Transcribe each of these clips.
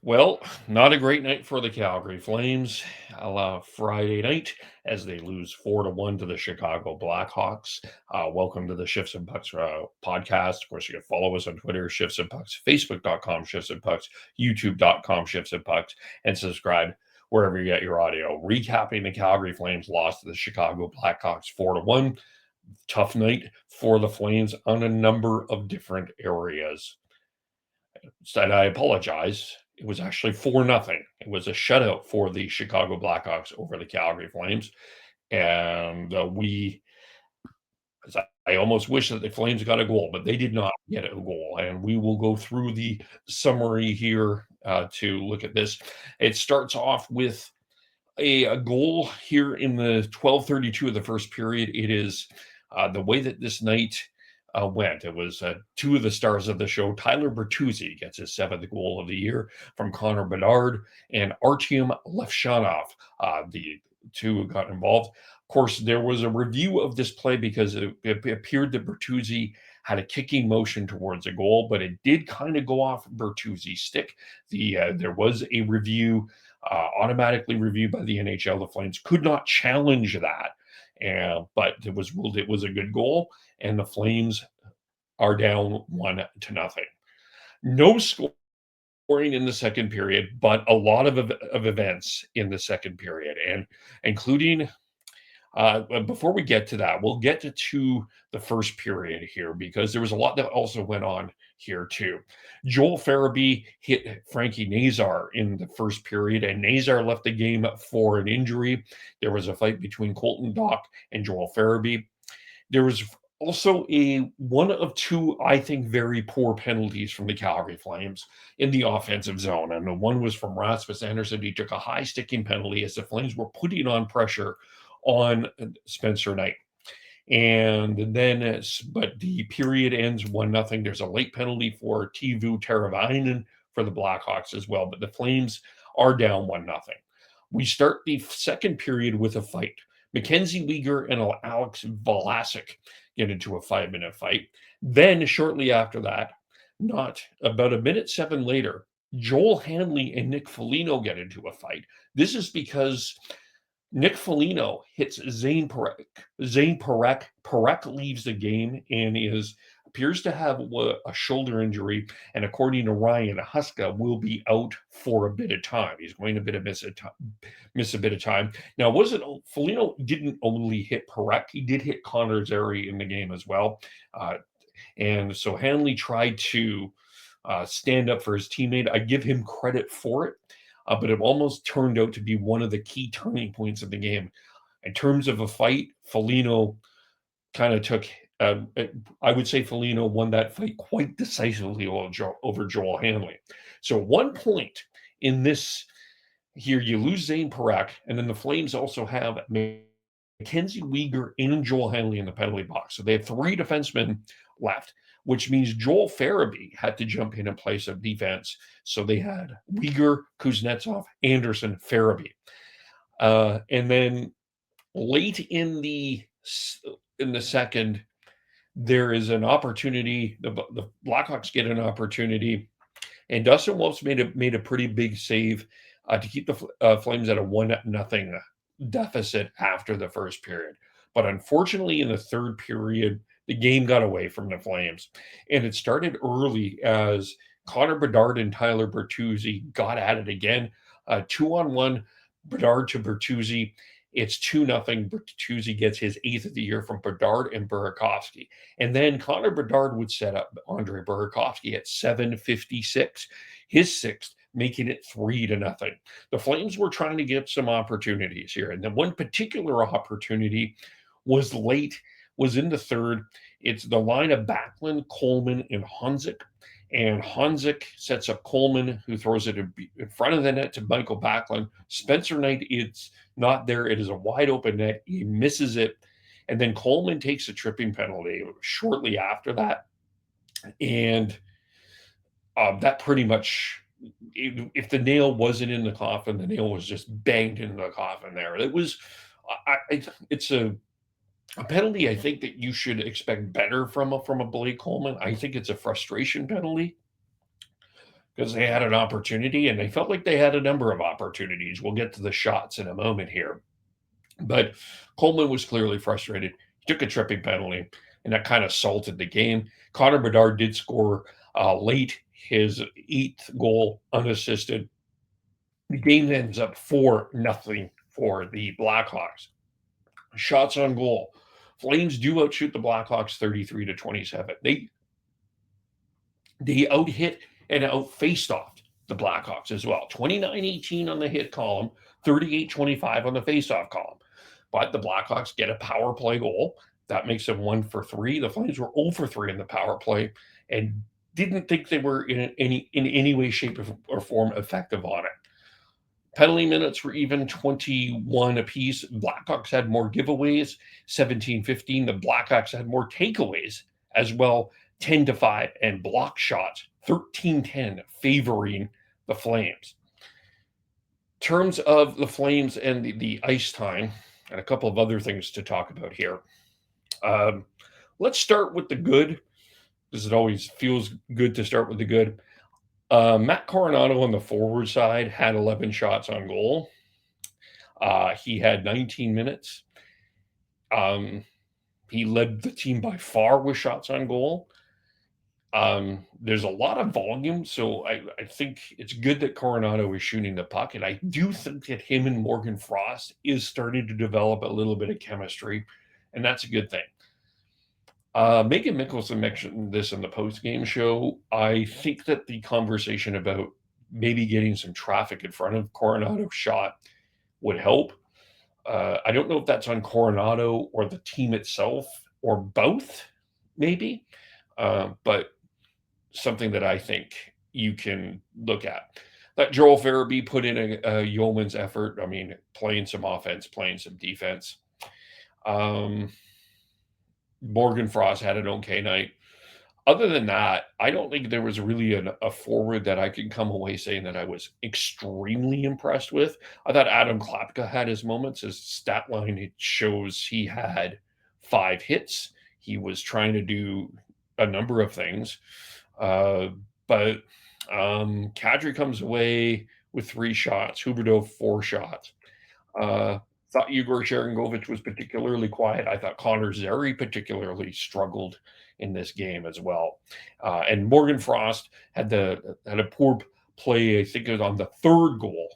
Well, not a great night for the Calgary Flames. Friday night as they lose 4-1 to the Chicago Blackhawks. Welcome to the Shifts and Pucks podcast. Of course, you can follow us on Twitter, Shifts and Pucks, Facebook.com, Shifts and Pucks, YouTube.com, Shifts and Pucks, and subscribe wherever you get your audio. Recapping the Calgary Flames loss to the Chicago Blackhawks 4-1. Tough night for the Flames on a number of different areas. And I apologize. It was actually 4-0. It was a shutout for the Chicago Blackhawks over the Calgary Flames. And I almost wish that the Flames got a goal, but they did not get a goal. And we will go through the summary here to look at this. It starts off with a goal here in the 12:32 of the first period. It is the way that this night went. It was two of the stars of the show. Tyler Bertuzzi gets his seventh goal of the year from Connor Bedard and Artyom Levshanov. The two who got involved. Of course, there was a review of this play because it appeared that Bertuzzi had a kicking motion towards a goal, but it did kind of go off Bertuzzi's stick. There was a review automatically reviewed by the NHL. The Flames could not challenge that, but it was ruled it was a good goal, and the Flames are down 1-0. No scoring in the second period, but a lot of events in the second period, and including. Before we get to that, we'll get to the first period here because there was a lot that also went on here too. Joel Farabee hit Frankie Nazar in the first period, and Nazar left the game for an injury. There was a fight between Colton Dach and Joel Farabee. There was also a one of two, I think, very poor penalties from the Calgary Flames in the offensive zone. And the one was from Rasmus Anderson. He took a high sticking penalty as the Flames were putting on pressure on Spencer Knight. And then, but the period ends 1-0. There's a late penalty for Teuvo Teravainen for the Blackhawks as well, but the Flames are down 1-0. We start the second period with a fight. Mackenzie Weegar and Alex Vlasic get into a 5-minute fight. Then, shortly after that, not about a minute 7 later, Joel Hanley and Nick Foligno get into a fight. This is because Nick Foligno hits Zane Parekh. Parekh leaves the game and appears to have a shoulder injury, and according to Ryan Huska, will be out for a bit of time. He's going to miss a bit of time. Now, Foligno didn't only hit Parekh; he did hit Connor Zary in the game as well, and so Hanley tried to stand up for his teammate. I give him credit for it. But it almost turned out to be one of the key turning points of the game. In terms of a fight, Foligno kind of took, I would say Foligno won that fight quite decisively over Joel Hanley. So at one point in this here, you lose Zane Parekh, and then the Flames also have Mackenzie Weegar and Joel Hanley in the penalty box. So they have three defensemen left, which means Joel Farabee had to jump in place of defense. So they had Weegar, Kuznetsov, Anderson, Farabee. And then late in the second, there is an opportunity. The Blackhawks get an opportunity, and Dustin Wolf's made a pretty big save to keep the Flames at a 1-0 deficit after the first period. But unfortunately, in the third period, the game got away from the Flames. And it started early as Connor Bedard and Tyler Bertuzzi got at it again. 2-on-1, Bedard to Bertuzzi. It's 2-0. Bertuzzi gets his 8th of the year from Bedard and Burakovsky. And then Connor Bedard would set up Andre Burakovsky at 7:56, his 6th, making it 3-0. The Flames were trying to get some opportunities here. And then one particular opportunity was in the third. It's the line of Backlund, Coleman, and Honzik. And Honzik sets up Coleman, who throws it in front of the net to Michael Backlund. Spencer Knight, it's not there. It is a wide open net. He misses it. And then Coleman takes a tripping penalty shortly after that. And that pretty much, if the nail wasn't in the coffin, the nail was just banged into the coffin there. It was, it's a penalty I think that you should expect better from a Blake Coleman. I think it's a frustration penalty. because they had an opportunity and they felt like they had a number of opportunities. We'll get to the shots in a moment here. But Coleman was clearly frustrated. He took a tripping penalty, and that kind of salted the game. Connor Bedard did score late, his 8th goal unassisted. The game ends up 4-0 for the Blackhawks. Shots on goal. Flames do outshoot the Blackhawks 33-27. They out-hit and out-faced off the Blackhawks as well. 29-18 on the hit column, 38-25 on the face-off column. But the Blackhawks get a power play goal. That makes them 1 for 3. The Flames were 0 for 3 in the power play and didn't think they were in any way, shape, or form effective on it. Penalty minutes were even 21 apiece. Blackhawks had more giveaways, 17-15. The Blackhawks had more takeaways as well, 10-5, and block shots, 13-10, favoring the Flames. In terms of the Flames and the ice time, and a couple of other things to talk about here. Let's start with the good, because it always feels good to start with the good. Matt Coronado on the forward side had 11 shots on goal. He had 19 minutes. He led the team by far with shots on goal. There's a lot of volume, so I think it's good that Coronado is shooting the puck, and I do think that him and Morgan Frost is starting to develop a little bit of chemistry, and that's a good thing. Megan Mickelson mentioned this in the post-game show. I think that the conversation about maybe getting some traffic in front of Coronado's shot would help. I don't know if that's on Coronado or the team itself or both, maybe, but something that I think you can look at. That Joel Farabee put in a yeoman's effort. I mean, playing some offense, playing some defense. Morgan Frost had an okay night. Other than that, I don't think there was really a forward that I could come away saying that I was extremely impressed with. I thought Adam Klapka had his moments. His stat line, it shows he had 5 hits. He was trying to do a number of things. But Kadri comes away with 3 shots. Huberdeau, 4 shots. Thought Igor Sharangovich was particularly quiet. I thought Connor Zary particularly struggled in this game as well. And Morgan Frost had a poor play, I think it was on the 3rd goal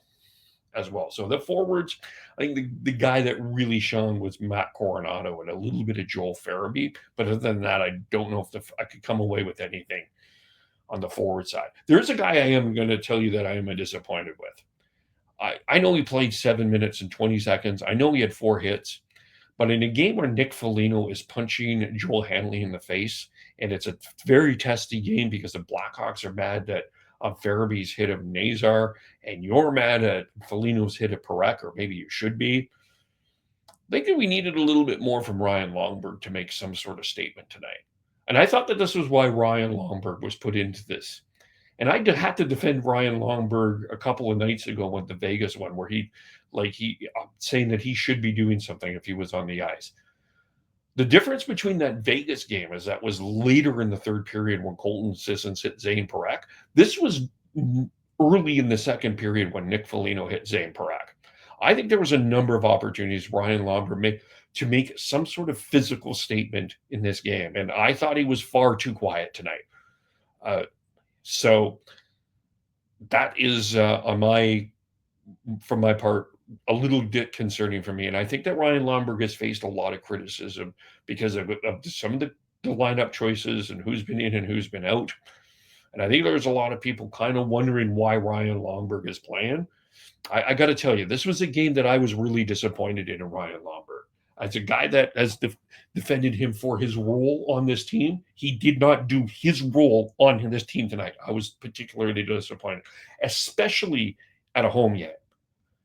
as well. So the forwards, I think the guy that really shone was Matt Coronado and a little bit of Joel Farabee. But other than that, I don't know if I could come away with anything on the forward side. There's a guy I am going to tell you that I am disappointed with. I know he played 7 minutes and 20 seconds. I know he had 4 hits. But in a game where Nick Foligno is punching Joel Hanley in the face, and it's a very testy game because the Blackhawks are mad at Farabee's hit of Nazar, and you're mad at Foligno's hit of Parekh, or maybe you should be. I think that we needed a little bit more from Ryan Longberg to make some sort of statement tonight. And I thought that this was why Ryan Longberg was put into this. And I had to defend Ryan Longberg a couple of nights ago with the Vegas one, where he saying that he should be doing something if he was on the ice. The difference between that Vegas game is that was later in the 3rd period when Colton Sissons hit Zane Parekh. This was early in the 2nd period when Nick Foligno hit Zane Parekh. I think there was a number of opportunities Ryan Longberg to make some sort of physical statement in this game, and I thought he was far too quiet tonight. So that is, from my part, a little bit concerning for me. And I think that Ryan Longberg has faced a lot of criticism because of some of the lineup choices and who's been in and who's been out. And I think there's a lot of people kind of wondering why Ryan Longberg is playing. I got to tell you, this was a game that I was really disappointed in Ryan Longberg. As a guy that has defended him for his role on this team, he did not do his role on this team tonight. I was particularly disappointed, especially at a home game.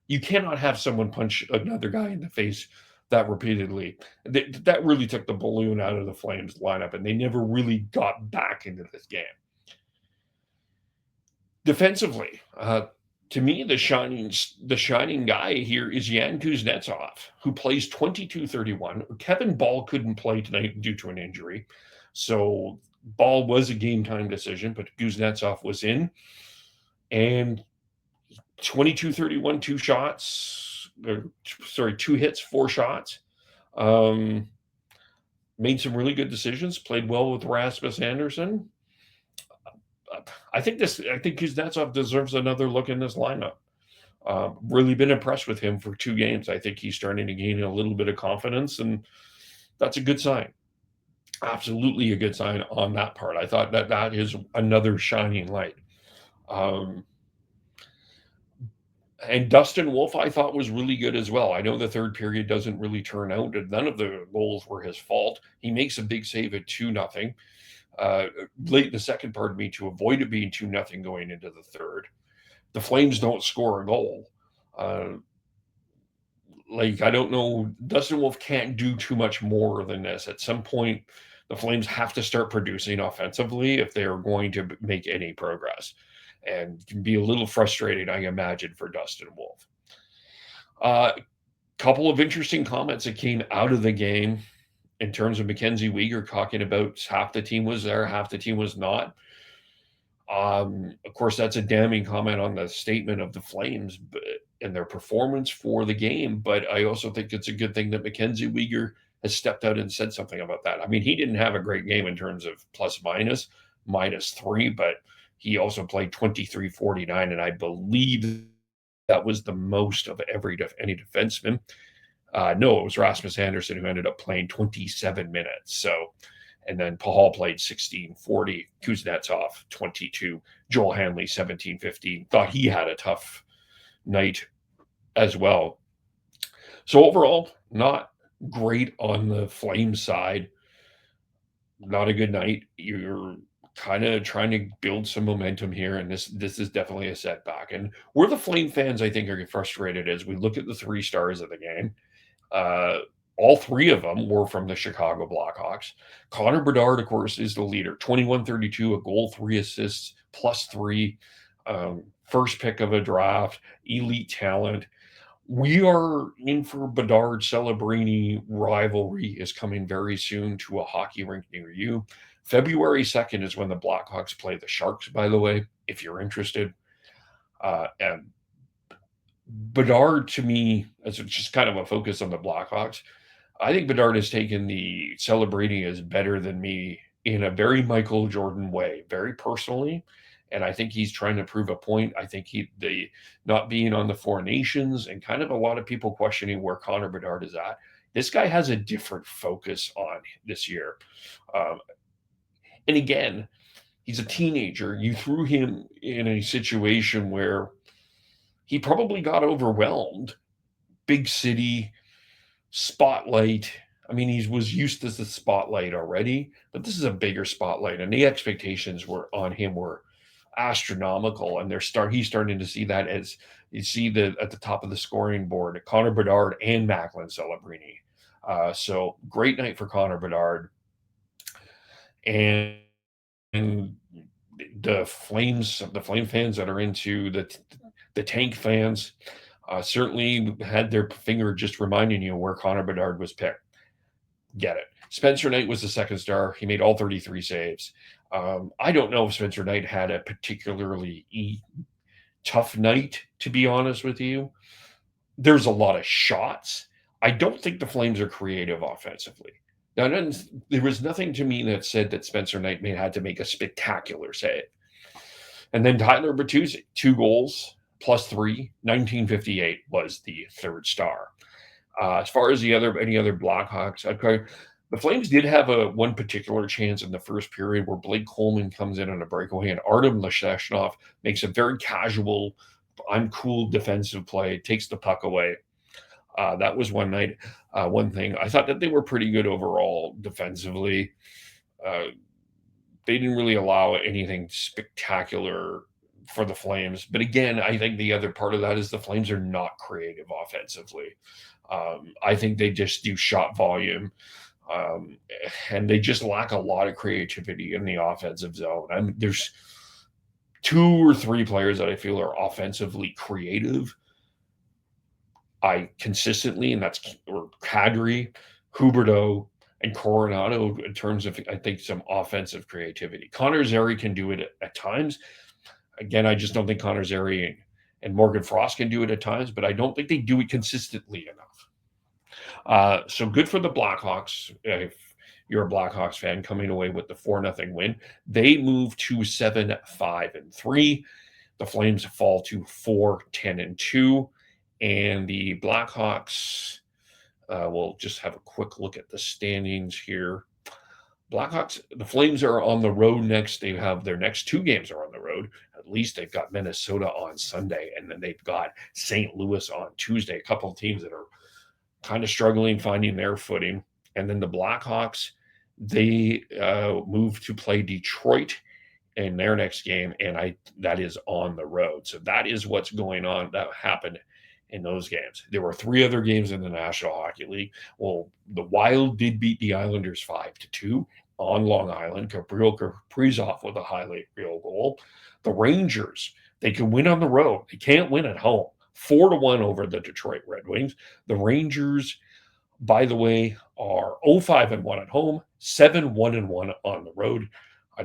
You cannot have someone punch another guy in the face that repeatedly. That really took the balloon out of the Flames lineup, and they never really got back into this game. Defensively, to me, the shining guy here is Yan Kuznetsov, who plays 22-31. Kevin Ball couldn't play tonight due to an injury. So Ball was a game time decision, but Kuznetsov was in. and 22-31, 2 shots, sorry, 2 hits, 4 shots. Um, Made some really good decisions, played well with Rasmus Anderson. I think Kuznetsov deserves another look in this lineup. Really been impressed with him for 2 games. I think he's starting to gain a little bit of confidence, and that's a good sign. Absolutely a good sign on that part. I thought that that is another shining light. Um, and Dustin Wolf, I thought was really good as well. I know the third period doesn't really turn out, and none of the goals were his fault. He makes a big save at 2-0. Late in the second, pardon me, to avoid it being 2-0 going into the third. The Flames don't score a goal. Uh, like, I don't know, Dustin Wolf can't do too much more than this. At some point, the Flames have to start producing offensively if they are going to make any progress. And it can be a little frustrating, I imagine, for Dustin Wolf. Couple of interesting comments that came out of the game in terms of Mackenzie Weegar talking about half the team was there, half the team was not. Of course, that's a damning comment on the statement of the Flames and their performance for the game. But I also think it's a good thing that Mackenzie Weegar has stepped out and said something about that. I mean, he didn't have a great game in terms of plus minus, -3, but he also played 23-49, and I believe that was the most of any defenseman. No, it was Rasmus Anderson who ended up playing 27 minutes. So, and then Pahal played 16-40, Kuznetsov 22, Joel Hanley 17-15. Thought he had a tough night as well. So overall, not great on the Flames side. Not a good night. You're kind of trying to build some momentum here, and this is definitely a setback. And where the Flame fans, I think, are frustrated as we look at the 3 stars of the game. Uh, all 3 of them were from the Chicago Blackhawks. Connor Bedard, of course, is the leader. 21-32, a goal, 3 assists, +3. First pick of a draft, elite talent. We are in for Bedard Celebrini rivalry is coming very soon to a hockey rink near you. February 2nd is when the Blackhawks play the Sharks, by the way, if you're interested. And Bedard, to me, as just kind of a focus on the Blackhawks, I think Bedard has taken the celebrating as better than me in a very Michael Jordan way, very personally. And I think he's trying to prove a point. I think the not being on the 4 Nations and kind of a lot of people questioning where Connor Bedard is at. This guy has a different focus on this year. Um, and again, he's a teenager. You threw him in a situation where he probably got overwhelmed. Big city, spotlight. I mean, he was used to the spotlight already, but this is a bigger spotlight, and the expectations were on him were astronomical. And he's starting to see that as you see the at the top of the scoring board, Connor Bedard and Macklin Celebrini. So great night for Connor Bedard, and, and the Flame fans that are into the tank fans. Certainly had their finger just reminding you where Connor Bedard was picked. Get it. Spencer Knight was the second star. He made all 33 saves. I don't know if Spencer Knight had a particularly tough night, to be honest with you. There's a lot of shots. I don't think the Flames are creative offensively. Now, there was nothing to me that said that Spencer Knight had to make a spectacular save. And then Tyler Bertuzzi, 2 goals, +3, 1958 was the third star. As far as any other Blackhawks, okay, the Flames did have one particular chance in the first period where Blake Coleman comes in on a breakaway, and Artem Lesheshnov makes a very casual, I'm cool defensive play, takes the puck away. That was one night. One thing. I thought that they were pretty good overall defensively. They didn't really allow anything spectacular for the Flames. But again, I think the other part of that is the Flames are not creative offensively. I think they just do shot volume, and they just lack a lot of creativity in the offensive zone. I mean, there's 2 or 3 players that I feel are offensively creative. Consistently, and that's Kadri, Huberdeau, and Coronado in terms of, I think, some offensive creativity. Connor Zary can do it at times. Again, I just don't think Connor Zary and Morgan Frost can do it at times, but I don't think they do it consistently enough. So good for the Blackhawks. If you're a Blackhawks fan, coming away with the 4-0 win, they move to 7-5-3. The Flames fall to 4-10-2, and the Blackhawks. We'll just have a quick look at the standings here. Blackhawks, the Flames are on the road next. They have their next 2 games are on the road. At least they've got Minnesota on Sunday, and then they've got St. Louis on Tuesday. A couple of teams that are kind of struggling finding their footing. And then the Blackhawks, they move to play Detroit in their next game, and that is on the road. So that is what's going on. That happened in those games. There were 3 other games in the National Hockey League. Well, the Wild did beat the Islanders 5-2 on Long Island. Gabriel Kaprizov with a highlight reel goal. The Rangers, they can win on the road. They can't win at home. 4-1 over the Detroit Red Wings. The Rangers, by the way, are 0-5-1 at home, 7-1-1 on the road.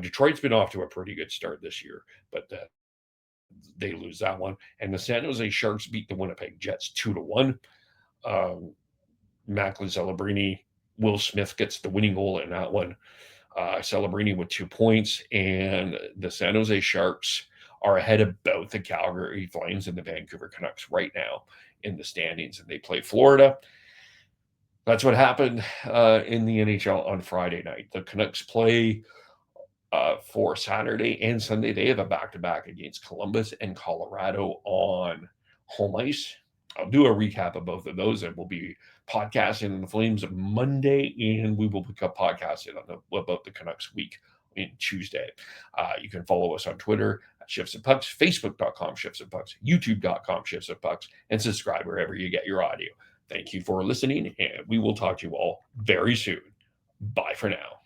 Detroit's been off to a pretty good start this year, but they lose that one. And the San Jose Sharks beat the Winnipeg Jets 2-1. Macklin Celebrini, Will Smith gets the winning goal in that one. Celebrini with 2 points, and the San Jose Sharks are ahead of both the Calgary Flames and the Vancouver Canucks right now in the standings, and they play Florida. That's what happened in the NHL on Friday night. The Canucks play for Saturday and Sunday. They have a back-to-back against Columbus and Colorado on home ice. I'll do a recap of both of those, and we'll be podcasting the Flames Monday, and we will pick up podcasting about the Canucks week in Tuesday. You can follow us on Twitter at Shifts and Pucks, Facebook.com Shifts and Pucks, YouTube.com Shifts and Pucks, and subscribe wherever you get your audio. Thank you for listening, and we will talk to you all very soon. Bye for now.